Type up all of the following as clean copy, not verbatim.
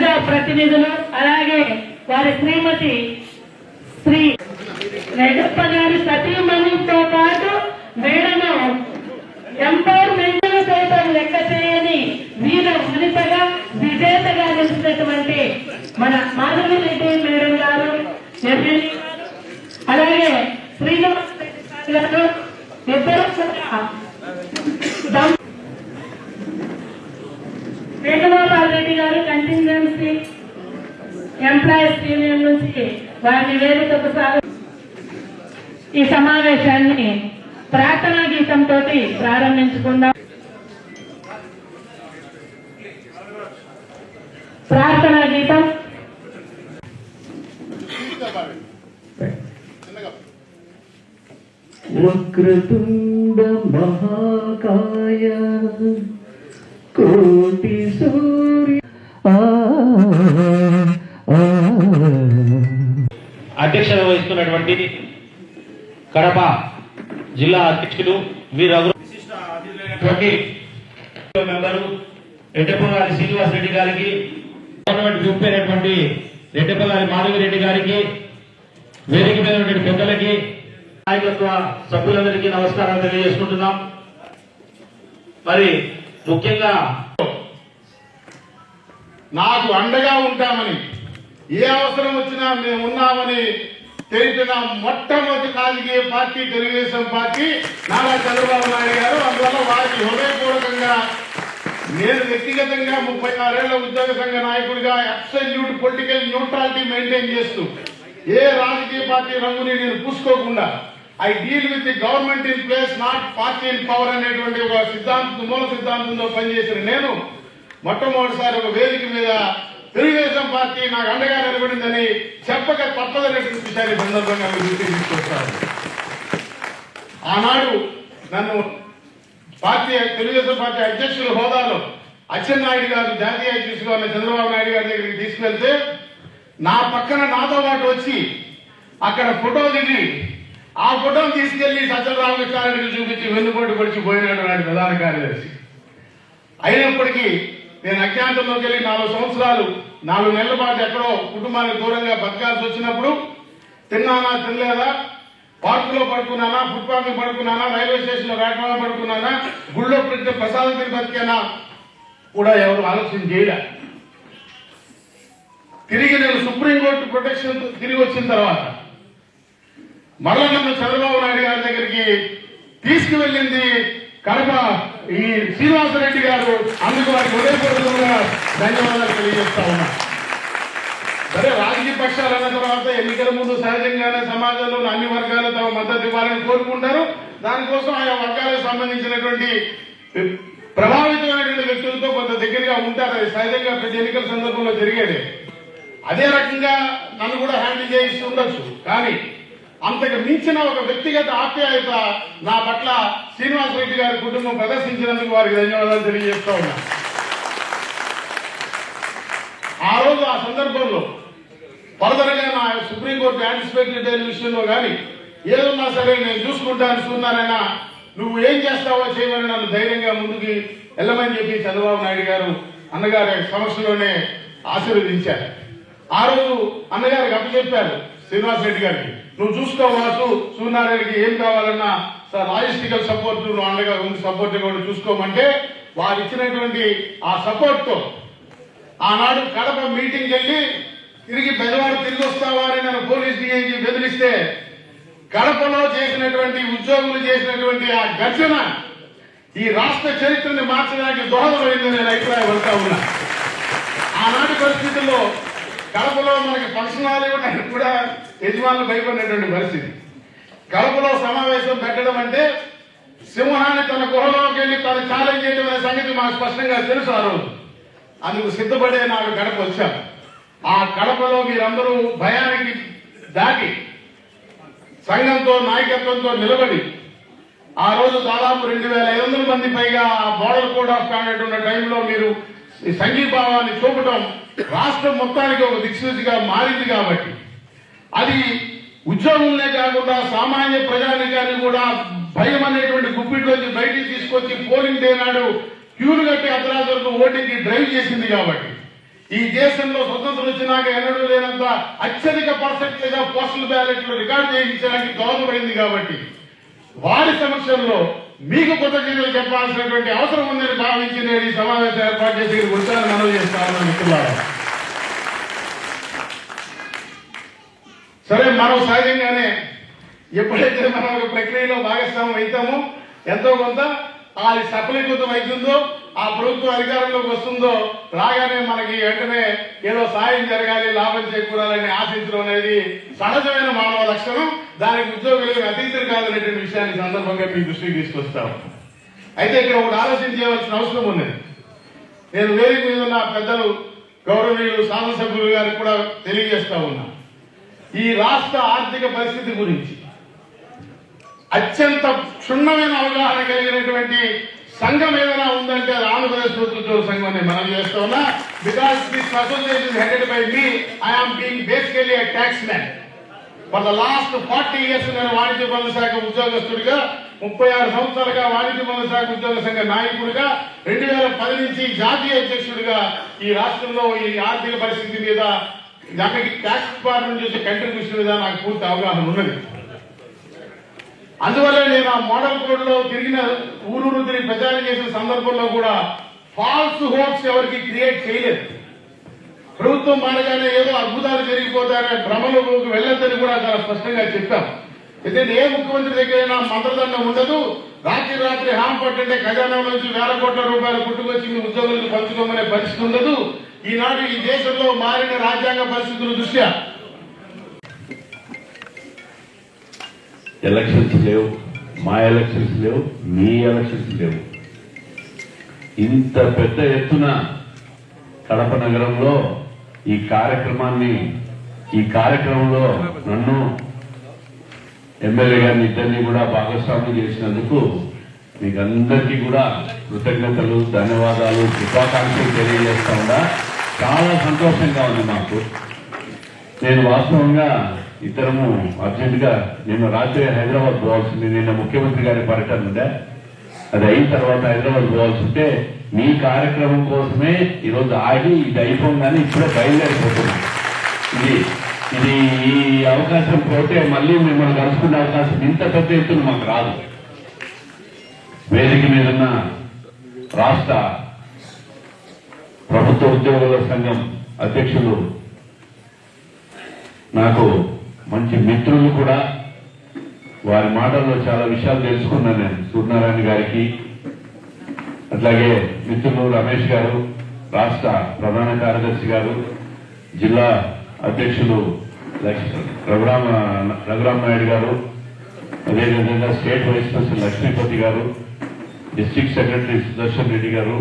ప్రజా ప్రతినిధులు అలాగే వారి శ్రీమతి శ్రీ రెడ్డప్ప గారి సతీమణితో పాటు మేడను ఎంపవర్మెంట్ సైతం లెక్క చేయని వీర వనితగా విజేతగా నిలిచినటువంటి మన మాధవి రెడ్డి మేడం గారు, అలాగే శ్రీనివాస్ రెడ్డి గారు ఇద్దరు వేణుగోపాల్ రెడ్డి గారు కంటింజెన్సీ ఎంప్లాయీస్ యూనియన్ నుంచి వారిని వేదికకు ఈ సమావేశాన్ని ప్రార్థనా గీతంతో ప్రారంభించుకుందాం. ప్రార్థనా గీతం. వక్రతుండ మహాకాయ కోటి సూర్య అధ్యక్షత వహిస్తున్నటువంటి కడప జిల్లా అధ్యక్షులు విశిష్ట అతిథులైనటువంటి మెంబరు రెడ్డప్ప గారి శ్రీనివాస్ రెడ్డి గారికి, గవర్నమెంట్ గ్రూప్ అయినటువంటి రెడ్డప్ప గారి మాధవి రెడ్డి గారికి, వేదిక మీద ఉన్న పెద్దలకి, నాయకత్వ సభ్యులందరికీ నమస్కారాలు తెలియజేసుకుంటున్నాం. మరి ముఖ్యంగా నాకు అండగా ఉంటామని, ఏ అవసరం వచ్చినా మేము ఉన్నామని తెలిపిన మొట్టమొదటి రాజకీయ పార్టీ తెలుగుదేశం పార్టీ నారా చంద్రబాబు నాయుడు గారు. అందువల్ల వారికి హృదయపూర్వకంగా నేను వ్యక్తిగతంగా 36 ఏళ్ల ఉద్యోగ సంఘ నాయకుడిగా అబ్సల్యూట్ పొలిటికల్ న్యూట్రాలిటీ మెయింటైన్ చేస్తూ ఏ రాజకీయ పార్టీ రంగుని నేను పూసుకోకుండా I deal with the government in place not party in power అనేటువంటి ఒక సిద్ధాంతం, మూల సిద్ధాంతంతో పనిచేసిన నేను మొట్టమొదటిసారి ఒక వేదిక మీద తెలుగుదేశం పార్టీ నాకు అండగా నిలబడిందని చెప్పక తప్పదనేటువంటి విషయాన్ని సందర్భంగా దృష్టికి తీసుకొస్తారు. ఆనాడు నన్ను తెలుగుదేశం పార్టీ అధ్యక్షుల హోదాలో అచ్చెన్నాయుడు గారు, జాతీయ అధ్యక్షులు అన్న చంద్రబాబు నాయుడు గారి దగ్గరికి తీసుకెళ్తే నా పక్కన నాతో పాటు వచ్చి అక్కడ ఫోటో దిగి ఆ ఫోటోను తీసుకెళ్లి సజ్జల రామకృష్ణారెడ్డికి చూపించి వెన్నుపోటు పడిచి పోయినాడు నాటి ప్రధాన కార్యదర్శి. అయినప్పటికీ నేను అజ్ఞాతంలోకి వెళ్ళి 4 సంవత్సరాలు 4 నెలల పాటు ఎక్కడో కుటుంబానికి దూరంగా బతకాల్సి వచ్చినప్పుడు తిన్నానా తినలేదా, పార్కులో పడుకున్నానా, ఫుట్పాత్ పడుకున్నానా, రైల్వే స్టేషన్ లో ప్లాట్ఫామ్ పడుకున్నానా, గుళ్ళో పెట్టే ప్రసాదం తిని బతికానా కూడా ఎవరు ఆలోచన చేయలే. తిరిగి నేను సుప్రీంకోర్టు ప్రొటెక్షన్ తిరిగి వచ్చిన తర్వాత మరలా నన్ను చంద్రబాబు నాయుడు గారి దగ్గరికి తీసుకువెళ్ళింది కడప ఈ శ్రీనివాసరెడ్డి గారు. అందుకు వారికి హృదయపూర్వకంగా ధన్యవాదాలు తెలియజేస్తా ఉన్నా. సరే, రాజకీయ పక్షాలు అన్న తర్వాత ఎన్నికల ముందు సహజంగానే సమాజంలో అన్ని వర్గాలు తమ మద్దతు ఇవ్వాలని కోరుకుంటారు. దానికోసం ఆయా వర్గాలకు సంబంధించినటువంటి ప్రభావితమైనటువంటి వ్యక్తులతో కొంత దగ్గరగా ఉంటారు. అది సహజంగా ప్రతి ఎన్నికల సందర్భంలో జరిగేదే. అదే రకంగా నన్ను కూడా హ్యాండిల్ చేయిస్తూ ఉండొచ్చు. కానీ అంతకు మించిన ఒక వ్యక్తిగత ఆప్యాయత నా పట్ల శ్రీనివాసరెడ్డి గారి కుటుంబం ప్రదర్శించినందుకు వారికి ధన్యవాదాలు తెలియజేస్తా ఉన్నా. ఆ రోజు ఆ సందర్భంలో ఫర్దర్గా నా సుప్రీంకోర్టు యాంటిసిపేటరీ బెయిల్ విషయంలో కానీ ఏదన్నా సరే నేను చూసుకుంటాను, చూస్తున్నానైనా నువ్వు ఏం చేస్తావో చేయమని నన్ను ధైర్యంగా ముందుకి వెళ్ళమని చెప్పి చంద్రబాబు నాయుడు గారు అన్నగారి సమక్షంలోనే ఆశీర్వదించారు. ఆ రోజు అన్నగారికి అప్పచెప్పారు శ్రీనివాసరెడ్డి గారికి, నువ్వు చూసుకోవచ్చు సూర్యనారాయణకి ఏం కావాలన్నా లాజిస్టికల్ సపోర్ట్ నువ్వు అండగా ఉంది, సపోర్ట్ కూడా చూసుకోమంటే వారు ఇచ్చినటువంటి ఆ సపోర్ట్ తో ఆనాడు కడప మీటింగ్ వెళ్ళి తిరిగి బెజవాడ తిరిగి వస్తావా అని నన్ను పోలీస్ డిఐజీ బెదిరిస్తే కడపలో చేసినటువంటి ఉద్యోగులు చేసినటువంటి ఆ గర్జన ఈ రాష్ట్ర చరిత్రని మార్చడానికి దోహదమైందని నేను అభిప్రాయపడతా ఉన్నా. ఆనాటి పరిస్థితుల్లో కడపలో మనకి ఫంక్షన్ హాల్ ఇవ్వడానికి కూడా యజమానులు భయపడినటువంటి పరిస్థితి. కడపలో సమావేశం పెట్టడం అంటే సింహాన్ని తన గుహలోకి వెళ్ళి తను ఛాలెంజ్ చేయడం అనే సంగతి మాకు స్పష్టంగా తెలుసు. ఆ రోజు అందుకు సిద్ధపడే నాకు కడప వచ్చాను. ఆ కడపలో మీరందరూ భయానికి దాటి సంఘంతో నాయకత్వంతో నిలబడి ఆ రోజు దాదాపు 2500 మంది పైగా మోడల్ కోడ్ ఆఫ్ కాండక్ట్ ఉన్న టైంలో మీరు సంఘీభావాన్ని చూపడం రాష్ట్రం మొత్తానికి ఒక దిక్సూచిగా మారింది. కాబట్టి అది ఉద్యోగులనే కాకుండా సామాన్య ప్రజానికాన్ని కూడా భయం అనేటువంటి గుప్పిట్లోంచి బయటికి తీసుకొచ్చి పోలింగ్ డే నాడు క్యూలు కట్టి అర్ధరాత్రులకు ఓటింగ్కి డ్రైవ్ చేసింది. కాబట్టి ఈ దేశంలో స్వతంత్రం వచ్చినాక ఎన్నడూ లేనంత అత్యధిక పర్సెంటేజ్ ఆఫ్ పోస్టల్ బ్యాలెట్లు రికార్డు చేయించడానికి దోహదపడింది. కాబట్టి వారి సమక్షంలో మీకు కృతజ్ఞతలు చెప్పాల్సినటువంటి అవసరం ఉందని భావించి నేను ఈ సమావేశం ఏర్పాటు చేసి వచ్చానని మనవి చేస్తాను మిత్రులారా. సరే, మనం సహజంగానే ఎప్పుడైతే మనం ఒక ప్రక్రియలో భాగస్వామ్యం అవుతామో ఎంతో కొంత అది సఫలీకృతం అవుతుందో, ఆ ప్రభుత్వం అధికారంలోకి వస్తుందో రాగానే మనకి వెంటనే ఏదో సాయం జరగాలి, లాభం చేకూరాలని ఆశించడం అనేది సహజమైన మానవ లక్షణం. దానికి ఉద్యోగులు అతీతులు కాదనేటువంటి విషయాన్ని సందర్భంగా మీ దృష్టికి తీసుకొస్తాం. అయితే ఇక్కడ ఒకటి ఆలోచన చేయవలసిన అవసరం ఉన్నది. నేను వేదిక మీద ఉన్న పెద్దలు గౌరవనీయులు శాసనసభ్యులు గారికి కూడా తెలియజేస్తా ఉన్నా. ఈ రాష్ట్ర ఆర్థిక పరిస్థితి గురించి అత్యంత క్షుణ్ణమైన అవగాహన కలిగినటువంటి సంఘం ఏదైనా ఉందంటే అది ఆంధ్రప్రదేశ్ ప్రభుత్వ సంఘం అని మనం చేస్తా ఉన్నా. Because this association headed by me, I'm being basically a tax man. For the last 40 years నేను వాణిజ్య పన్నుల శాఖ ఉద్యోగస్తుడిగా, 36 సంవత్సరాలుగా వాణిజ్య పన్నుల శాఖ ఉద్యోగ సంఘ నాయకుడిగా, 2010 నుంచి జాతీయ అధ్యక్షుడిగా ఈ రాష్ట్రంలో ఈ ఆర్థిక పరిస్థితి మీద ట్యాక్స్ డిపార్ట్మెంట్ చేసే కంట్రిబ్యూషన్ మీద నాకు పూర్తి అవగాహన ఉన్నది. అందువల్ల నేను ఆ మోడల్ కోడ్ లో తిరిగిన ఊరూరు తిరిగి ప్రచారం చేసిన సందర్భంలో కూడా ఫాల్స్ హోప్స్ ఎవరికి క్రియేట్ చేయలేదు. ప్రభుత్వం మారగానే ఏదో అద్భుతాలు జరిగిపోతాయనే భ్రమలోకి వెళ్ళొద్దని కూడా చాలా స్పష్టంగా చెప్పాం. ఎందుకంటే ఏ ముఖ్యమంత్రి దగ్గరైనా మంత్రదండం ఉండదు. రాత్రి హామ్ పట్టంటే ఖజానా నుంచి వేల కోట్ల రూపాయలు పుట్టుకొచ్చి మీ ఉద్యోగులకు పంచుకోమనే పరిస్థితి ఉండదు. ఈనాడు ఈ దేశంలో మారిన రాజ్యాంగ పరిస్థితుల దృష్ట్యా ఎలక్షన్స్ లేవు, మా ఎలక్షన్స్ లేవు, మీ ఎలక్షన్స్ లేవు. ఇంత పెద్ద ఎత్తున కడప నగరంలో ఈ కార్యక్రమంలో నన్ను ఎమ్మెల్యే గారిని ఇద్దరిని కూడా భాగస్వామ్యం చేసినందుకు మీకు అందరికీ కూడా కృతజ్ఞతలు, ధన్యవాదాలు, శుభాకాంక్షలు తెలియజేస్తా ఉన్నా. చాలా సంతోషంగా ఉంది మాకు. నేను వాస్తవంగా ఇద్దరము అర్జెంట్ గా నిన్న రాత్రి హైదరాబాద్ పోవాల్సింది. నిన్న ముఖ్యమంత్రి గారి పర్యటన ఉండే, అది అయిన తర్వాత హైదరాబాద్ పోవాల్సి ఉంటే మీ కార్యక్రమం కోసమే ఈరోజు ఆగి ఇది అయిపోగానే ఇప్పుడే బయలుదేరిపోతున్నాం. ఇది ఈ అవకాశం పోతే మళ్ళీ మిమ్మల్ని కలుసుకునే అవకాశం ఇంత పెద్ద ఎత్తున మాకు రాదు. వేదిక మీద ఉన్న రాష్ట్ర ప్రభుత్వ ఉద్యోగుల సంఘం అధ్యక్షులు, నాకు మంచి మిత్రులు కూడా, వారి మాటల్లో చాలా విషయాలు తెలుసుకున్నాను నేను. సూర్యనారాయణ గారికి, అట్లాగే మిత్రులు రమేష్ గారు, రాష్ట్ర ప్రధాన కార్యదర్శి గారు, జిల్లా అధ్యక్షులు రఘురామ నాయుడు గారు, అదేవిధంగా స్టేట్ వైస్ ప్రెసిడెంట్ లక్ష్మీపతి గారు, డిస్ట్రిక్ట్ సెక్రటరీ సుదర్శన్ రెడ్డి గారు,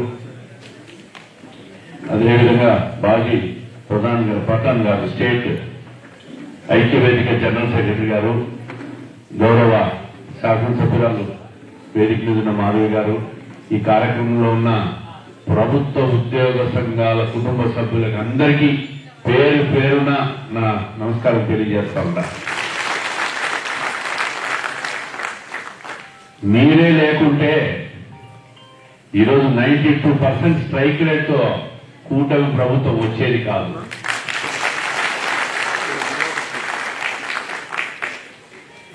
అదేవిధంగా బాజీ పఠాన్ గారు, స్టేట్ ఐక్యవేదిక జనరల్ సెక్రటరీ గారు, గౌరవ శాసనసభ్యురాలు వేదిక మీద ఉన్న మాధవి గారు, ఈ కార్యక్రమంలో ఉన్న ప్రభుత్వ ఉద్యోగ సంఘాల కుటుంబ సభ్యులకు అందరికీ పేరు పేరున నా నమస్కారం తెలియజేస్తా ఉంటా. మీరే లేకుంటే ఈరోజు 92% స్ట్రైక్ రేట్తో కూటమి ప్రభుత్వం వచ్చేది కాదు.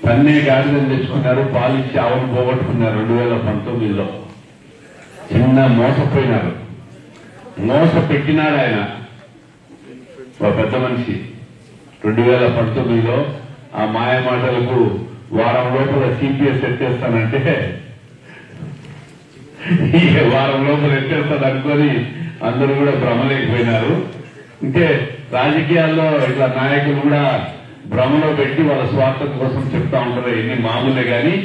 తన్నే గాడిదలు తెచ్చుకున్నారు, పాలిచ్చి ఆవును పోగొట్టుకున్నారు 2019లో. చిన్న మోసపోయినారు, మోస పెట్టినాడు ఆయన, ఒక పెద్ద మనిషి. 2019లో ఆ మాయ మాటలకు వారం లోపల సిపిఎస్ ఎత్తేస్తానంటే వారం లోపల ఎత్తేస్తాను అనుకొని అందరూ కూడా భ్రమలేకపోయినారు. అంటే రాజకీయాల్లో ఇట్లా నాయకులు కూడా భ్రమలో పెట్టి వాళ్ళ స్వార్థం కోసం చెప్తా ఉంటారు, ఎన్ని మామూలే కానీ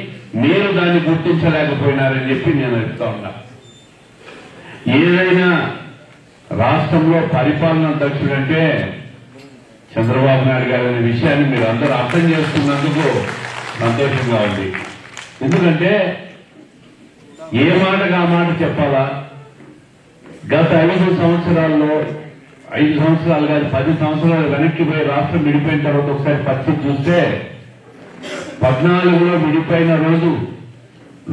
మీరు దాన్ని గుర్తించలేకపోయినారని చెప్పి నేను చెప్తా ఉన్నా. ఏదైనా రాష్ట్రంలో పరిపాలన దక్షుడంటే చంద్రబాబు నాయుడు గారు అనే విషయాన్ని మీరు అందరూ అర్థం చేసుకున్నందుకు సంతోషంగా ఉంది. ఎందుకంటే ఏ మాటగా ఆ మాట చెప్పాలా? గత 5 సంవత్సరాల్లో 5 సంవత్సరాలు కాదు 10 సంవత్సరాలు వెనక్కి పోయి రాష్ట్రం విడిపోయిన తర్వాత ఒకసారి పరిస్థితి చూస్తే 14లో విడిపోయిన రోజు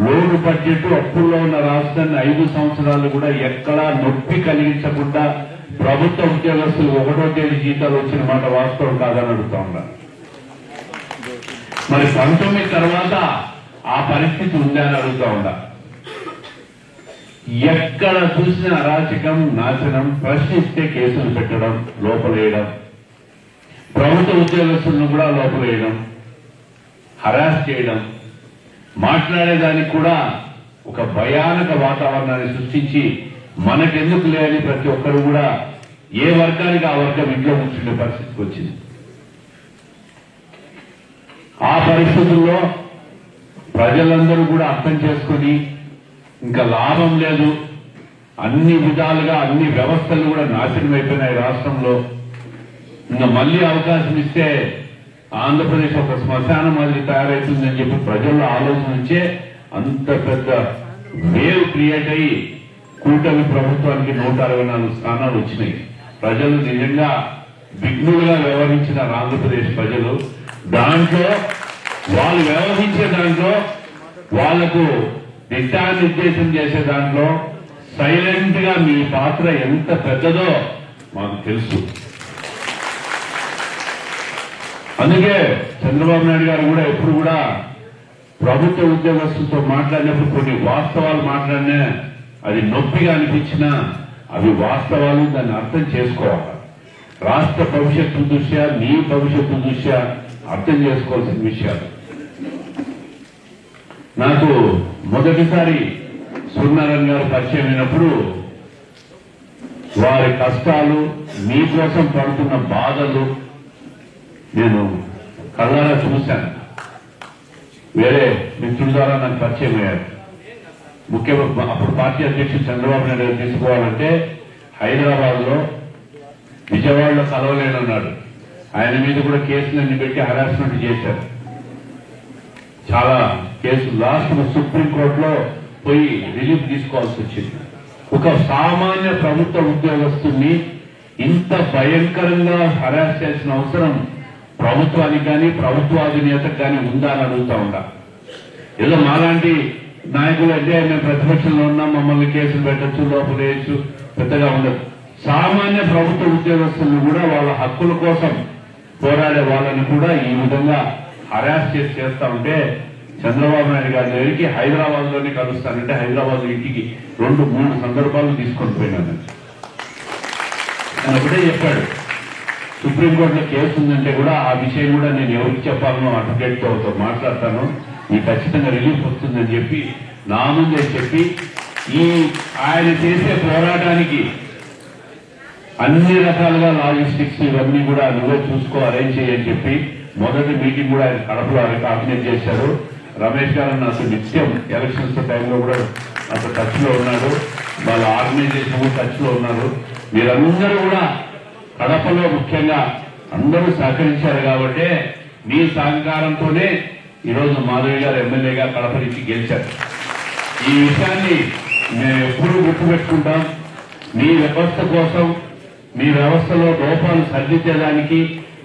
లోటు బడ్జెట్ అప్పుల్లో ఉన్న రాష్ట్రాన్ని 5 సంవత్సరాలు కూడా ఎక్కడా నొప్పి కలిగించకుండా ప్రభుత్వ ఉద్యోగస్తులు 1వ తేదీ జీతాలు వచ్చిన మాట వాస్తవం కాదని అడుగుతా ఉన్నా. మరి 19 తర్వాత ఆ పరిస్థితి ఉందా అని అడుగుతా ఉన్నా. ఎక్కడ చూసిన అరాచకం, నాశనం, ప్రశ్నిస్తే కేసులు పెట్టడం, లోపలేయడం, ప్రభుత్వ ఉద్యోగస్తులను కూడా లోపలేయడం, హరాస్ చేయడం, మాట్లాడేదానికి కూడా ఒక భయానక వాతావరణాన్ని సృష్టించి మనకెందుకు లేని ప్రతి ఒక్కరు కూడా ఏ వర్గానికి ఆ వర్గం ఇంట్లో కూర్చుండే పరిస్థితికి వచ్చింది. ఆ పరిస్థితుల్లో ప్రజలందరూ కూడా అర్థం చేసుకుని ఇంకా లాభం లేదు, అన్ని విధాలుగా అన్ని వ్యవస్థలు కూడా నాశనం అయిపోయినాయి రాష్ట్రంలో, ఇంకా మళ్ళీ అవకాశం ఇస్తే ఆంధ్రప్రదేశ్ ఒక శ్మశానం మాదిరి తయారవుతుందని చెప్పి ప్రజల్లో ఆలోచన నుంచే అంత పెద్ద వేవ్ క్రియేట్ అయ్యి కూటమి ప్రభుత్వానికి 164 స్థానాలు వచ్చినాయి. ప్రజలు నిజంగా విఘ్నులుగా వ్యవహరించిన ఆంధ్రప్రదేశ్ ప్రజలు, దాంట్లో వాళ్ళు వ్యవహరించే దాంట్లో వాళ్లకు దిశానిర్దేశం చేసే దాంట్లో సైలెంట్ గా మీ పాత్ర ఎంత పెద్దదో మాకు తెలుసు. అందుకే చంద్రబాబు నాయుడు గారు కూడా ఎప్పుడు కూడా ప్రభుత్వ ఉద్యోగస్తులతో మాట్లాడినప్పుడు కొన్ని వాస్తవాలు మాట్లాడినా అది నొప్పిగా అనిపించినా అవి వాస్తవాలు, దాన్ని అర్థం చేసుకోవాలి. రాష్ట్ర భవిష్యత్తు దృష్ట్యా, మీ భవిష్యత్తు దృష్ట్యా అర్థం చేసుకోవాల్సిన విషయాలు. నాకు మొదటిసారి సూర్యనారాయణ గారు పరిచయం అయినప్పుడు వారి కష్టాలు, మీకోసం పడుతున్న బాధలు నేను కళ్ళారా చూశాను. వేరే మిత్రుల ద్వారా నాకు పరిచయం అయ్యారు. ముఖ్యంగా అప్పుడు పార్టీ అధ్యక్షుడు చంద్రబాబు నాయుడు గారు తీసుకోవాలంటే హైదరాబాద్ లో, విజయవాడలో కలవలేనన్నాడు. ఆయన మీద కూడా కేసులన్నీ పెట్టి హరాస్మెంట్ చేశారు. చాలా కేసులు లాస్ట్ సుప్రీంకోర్టులో పోయి రిలీఫ్ తీసుకోవాల్సి వచ్చింది. ఒక సామాన్య ప్రభుత్వ ఉద్యోగస్తుని ఇంత భయంకరంగా హరాస్ చేసిన అవసరం ప్రభుత్వానికి కానీ ప్రభుత్వాధినేతకు కానీ ఉందా అని అడుగుతా ఉందా. ఏదో మాలాంటి నాయకులు అంటే మేము ప్రతిపక్షంలో ఉన్నాం, మమ్మల్ని కేసులు పెట్టచ్చు, లోపలేయచ్చు, పెద్దగా ఉండదు. సామాన్య ప్రభుత్వ ఉద్యోగస్తులను కూడా వాళ్ళ హక్కుల కోసం పోరాడే వాళ్ళని కూడా ఈ విధంగా హరాస్ చేస్తా ఉంటే చంద్రబాబు నాయుడు గారి దగ్గరికి హైదరాబాద్ లోనే కలుస్తానంటే హైదరాబాద్ ఇంటికి 2-3 సందర్భాలు తీసుకొని పోయినాను. ఆయన ఒకటే చెప్పాడు, సుప్రీంకోర్టులో కేసు ఉందంటే కూడా ఆ విషయం కూడా నేను ఎవరికి చెప్పాలనో అడ్వకేట్ తో మాట్లాడతాను, మీకు ఖచ్చితంగా రిలీఫ్ వస్తుందని చెప్పి నా ముందే చెప్పి ఈ ఆయన చేసే పోరాటానికి అన్ని రకాలుగా లాజిస్టిక్స్ ఇవన్నీ కూడా నువ్వే చూసుకో, అరేంజ్ చేయని చెప్పి మొదటి మీటింగ్ కూడా ఆయన కడపలో ఆర్గనైజ్ చేశారు. రమేష్ గారు నాతో నిత్యం ఎలక్షన్స్ టైంలో కూడా నాతో టచ్ లో ఉన్నాడు, వాళ్ళ ఆర్గనైజేషన్ టచ్ లో ఉన్నారు. మీరందరూ కూడా కడపలో ముఖ్యంగా అందరూ సహకరించారు కాబట్టి మీ సహకారంతోనే ఈరోజు మాధవి గారు ఎమ్మెల్యేగా కడప నుంచి గెలిచారు. ఈ విషయాన్ని మేము ఎప్పుడూ గుర్తుపెట్టుకుంటాం. మీ వ్యవస్థ కోసం, మీ వ్యవస్థలో లోపాలు సరిదిద్దేదానికి,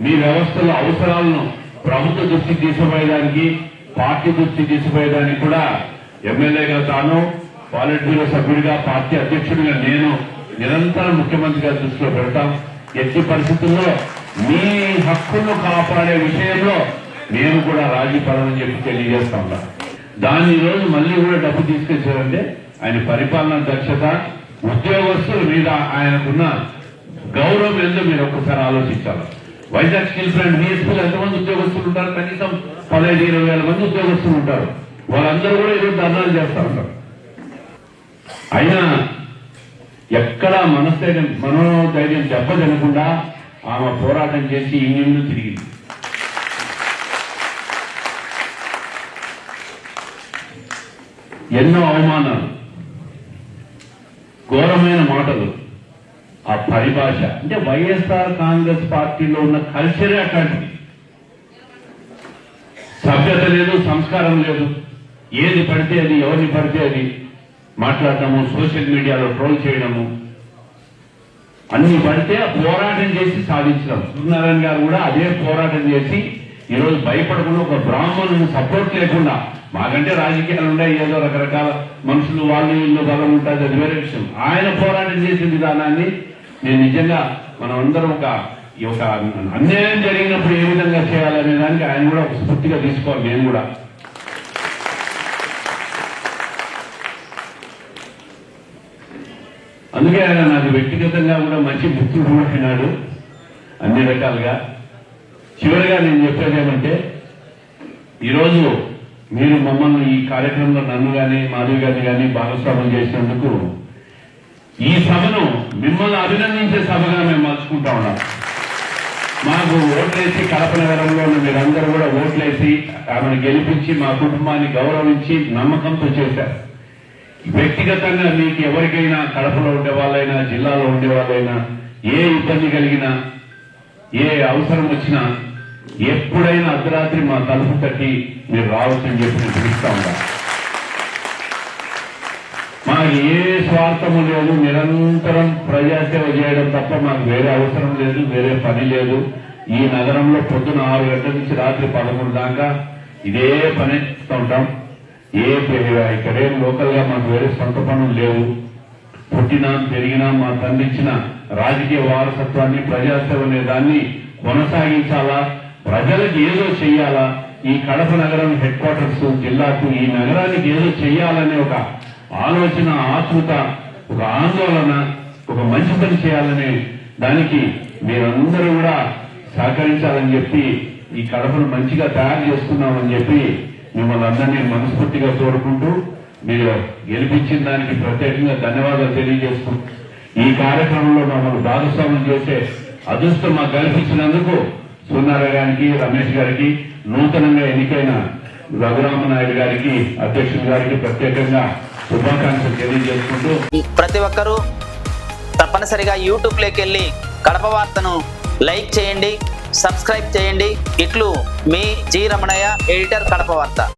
మీ వ్యవస్థలో అవసరాలను ప్రభుత్వ దృష్టికి తీసుకుపోయేదానికి, పార్టీ దృష్టికి తీసుకుపోయేదానికి కూడా ఎమ్మెల్యేగా తాను, పాలిట్ బ్యూరో సభ్యుడిగా, పార్టీ అధ్యక్షుడిగా నేను నిరంతరం ముఖ్యమంత్రి గారి దృష్టిలో పెడతాం. ఎట్టి పరిస్థితుల్లో మీ హక్కులను కాపాడే విషయంలో మేము కూడా రాజీ పడమని చెప్పి తెలియజేస్తా ఉన్నాం. దాన్ని ఈ రోజు మళ్ళీ కూడా డబ్బు తీసుకొచ్చారంటే ఆయన పరిపాలనా దక్షత, ఉద్యోగస్తుల మీద ఆయనకున్న గౌరవం ఏందో మీరు ఒక్కసారి ఆలోచించాలి. వైజాగ్ స్టీల్ ప్లాంట్ విఎస్పీలో ఎంతమంది ఉద్యోగస్తులు ఉంటారు? కనీసం 15-20 వేల మంది ఉద్యోగస్తులు ఉంటారు. వాళ్ళందరూ కూడా ఈరోజు ధర్నాలు చేస్తా ఉంటారు. అయినా ఎక్కడా మనోధైర్యం దెబ్బతినకుండా ఆమె పోరాటం చేసి ఇంగిళ్ళు తిరిగింది. ఎన్నో అవమానాలు, ఘోరమైన మాటలు, ఆ పరిభాష అంటే వైఎస్ఆర్ కాంగ్రెస్ పార్టీలో ఉన్న కల్చరే అట్లాంటిది. సభ్యత లేదు, సంస్కారం లేదు. ఏది పడితే అది, ఎవరిని పడితే అది మాట్లాడటము, సోషల్ మీడియాలో ట్రోల్ చేయడము, అన్ని పడితే పోరాటం చేసి సాధించడం. సూర్యనారాయణ గారు కూడా అదే పోరాటం చేసి ఈరోజు భయపడకుండా ఒక బ్రాహ్మణుని సపోర్ట్ లేకుండా, మాకంటే రాజకీయాలు ఉన్నాయి, ఏదో రకరకాల మనుషులు వాళ్ళు వీళ్ళు బలం ఉంటుంది, అది వేరే విషయం. ఆయన పోరాటం చేసే విధానాన్ని నేను నిజంగా మనం అందరం ఒక అన్యాయం జరిగినప్పుడు ఏ విధంగా చేయాలనే దానికి ఆయన కూడా ఒక స్ఫూర్తిగా తీసుకోవాలి. నేను కూడా అందుకే ఆయన నాకు వ్యక్తిగతంగా కూడా మంచి మిత్రుడు కూడా అయినాడు అన్ని రకాలుగా. చివరిగా నేను చెప్పేది ఏమంటే, ఈరోజు మీరు మమ్మల్ని ఈ కార్యక్రమంలో నన్ను కానీ మాధవి గారిని కానీ భాగస్వామ్యం చేసినందుకు ఈ సభను మిమ్మల్ని అభినందించే సభగా మేము మలుచుకుంటా ఉన్నాం. మాకు ఓట్లేసి కడప నగరంలో మీరందరూ కూడా ఓట్లేసి ఆమెను గెలిపించి మా కుటుంబాన్ని గౌరవించి నమ్మకంతో చేశారు. వ్యక్తిగతంగా మీకు ఎవరికైనా కడపలో ఉండే వాళ్ళైనా జిల్లాలో ఉండే వాళ్ళైనా ఏ ఇబ్బంది కలిగినా ఏ అవసరం వచ్చినా ఎప్పుడైనా అర్ధరాత్రి మా తలుపు తట్టి మీరు రావచ్చని చెప్పి నేను పిలుస్తా ఉంటా. మాకు ఏ స్వార్థము లేదు, నిరంతరం ప్రజాసేవ చేయడం తప్ప మాకు వేరే అవసరం లేదు, వేరే పని లేదు. ఈ నగరంలో పొద్దున 6 గంటల నుంచి రాత్రి 11 దాకా ఇదే పని చేస్తూ ఉంటాం. ఇక్కడేం లోకల్ గా మాకు వేరే సొంత పనులు లేవు. పుట్టినా పెరిగినా మా తండ్రిచ్చిన రాజకీయ వారసత్వాన్ని ప్రజాసేవ అనే దాన్ని కొనసాగించాలా, ప్రజలకు ఏదో చెయ్యాలా, ఈ కడప నగరం హెడ్ క్వార్టర్స్ జిల్లాకు ఈ నగరానికి ఏదో చెయ్యాలనే ఒక ఆలోచన, ఆతృత, ఒక ఆందోళన, ఒక మంచి పని చేయాలనే దానికి మీరందరూ కూడా సహకరించాలని చెప్పి ఈ కడపను మంచిగా తయారు చేసుకున్నామని చెప్పి మిమ్మల్ని అందరినీ మనస్ఫూర్తిగా కోరుకుంటూ మీరు గెలిపించిన దానికి ప్రత్యేకంగా ధన్యవాదాలు తెలియజేసుకుంటూ ఈ కార్యక్రమంలో మమ్మల్ని భాగస్వామ్యం చేసే అదృష్టం మాకు కల్పించినందుకు సూర్యనారాయణ గారికి, రమేష్ గారికి, నూతనంగా ఎన్నికైన రఘురామనాయుడు గారికి, అధ్యక్షుల గారికి ప్రత్యేకంగా శుభాకాంక్షలు తెలియజేసుకుంటూ ప్రతి ఒక్కరూ తప్పనిసరిగా యూట్యూబ్లోకి వెళ్ళి కడప వార్తను లైక్ చేయండి, సబ్స్క్రైబ్ చేయండి. ఇట్లు మీ జి రమణయ్య, ఎడిటర్, కడప వార్త.